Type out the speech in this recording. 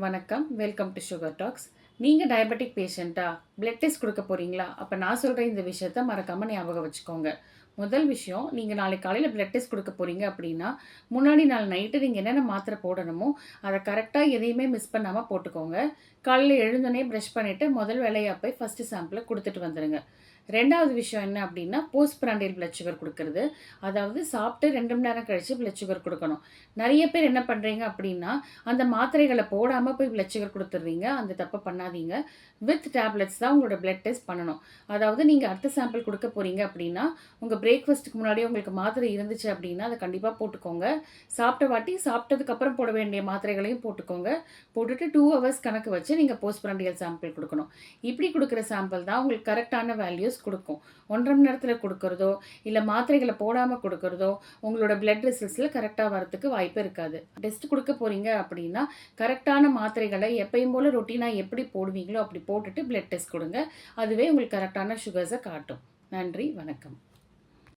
வணக்கம். Welcome to sugar talks. நீங்கள் diabetic பேஷண்ட்டா? பிளட் டெஸ்ட் கொடுக்க போகிறீங்களா? அப்போ நான் சொல்கிற இந்த விஷயத்த மறக்காமல் ஞாபகம் வச்சுக்கோங்க. முதல் விஷயம், நீங்கள் நாளைக்கு காலையில் பிளட் டெஸ்ட் கொடுக்க போகிறீங்க அப்படின்னா, முன்னாடி நாள் நைட்டு நீங்கள் என்னென்ன மாத்திரை போடணுமோ அதை கரெக்டாக எதையுமே மிஸ் பண்ணாமல் போட்டுக்கோங்க. காலையில் எழுந்தோடனே ப்ரஷ் பண்ணிவிட்டு முதல் வேலையாக போய் ஃபஸ்ட்டு சாம்பிளை கொடுத்துட்டு வந்துடுங்க. ரெண்டாவது விஷயம் என்ன அப்படின்னா, போஸ்ட் பிராண்டியல் பிளட் சுகர் கொடுக்கறது. அதாவது சாப்பிட்டு 2 மணி நேரம் கழித்து பிளட் சுகர் கொடுக்கணும். நிறைய பேர் என்ன பண்ணுறீங்க அப்படின்னா, அந்த மாத்திரைகளை போடாமல் போய் பிளட் சுகர் கொடுத்துட்றீங்க. அந்த தப்பை பண்ணாதீங்க. வித் டேப்லெட்ஸ் தான் உங்களோட பிளட் டெஸ்ட் பண்ணணும். அதாவது நீங்கள் அடுத்த சாம்பிள் கொடுக்க போகிறீங்க அப்படின்னா, உங்கள் பிரேக்ஃபாஸ்ட்டுக்கு முன்னாடியே உங்களுக்கு மாத்திரை இருந்துச்சு அப்படின்னா அதை கண்டிப்பாக போட்டுக்கோங்க. சாப்பிட்ட வாட்டி சாப்பிட்டதுக்கப்புறம் போட வேண்டிய மாத்திரைகளையும் போட்டுக்கோங்க. போட்டுட்டு 2 ஹவர்ஸ் கணக்கு வச்சு நீங்கள் போஸ்ட் பிராண்டியல் சாம்பிள் கொடுக்கணும். இப்படி கொடுக்குற சாம்பிள் தான் உங்களுக்கு கரெக்டான வேல்யூஸ் கொடுக்கும். 1.5 மணி நேரத்தில் கொடுக்குறதோ இல்லை மாத்திரைகளை போடாமல் கொடுக்குறதோ உங்களோட பிளட் ரிசல்ட்ஸில் கரெக்டாக வரத்துக்கு வாய்ப்பு இருக்காது. டெஸ்ட் கொடுக்க போகிறீங்க அப்படின்னா கரெக்டான மாத்திரைகளை எப்பயும் போல் ரொட்டீனாக எப்படி போடுவீங்களோ அப்படி போட்டுட்டு பிளட் டெஸ்ட் கொடுங்க. அதுவே உங்களுக்கு கரெக்டான சுகர்ஸை காட்டும். நன்றி, வணக்கம்.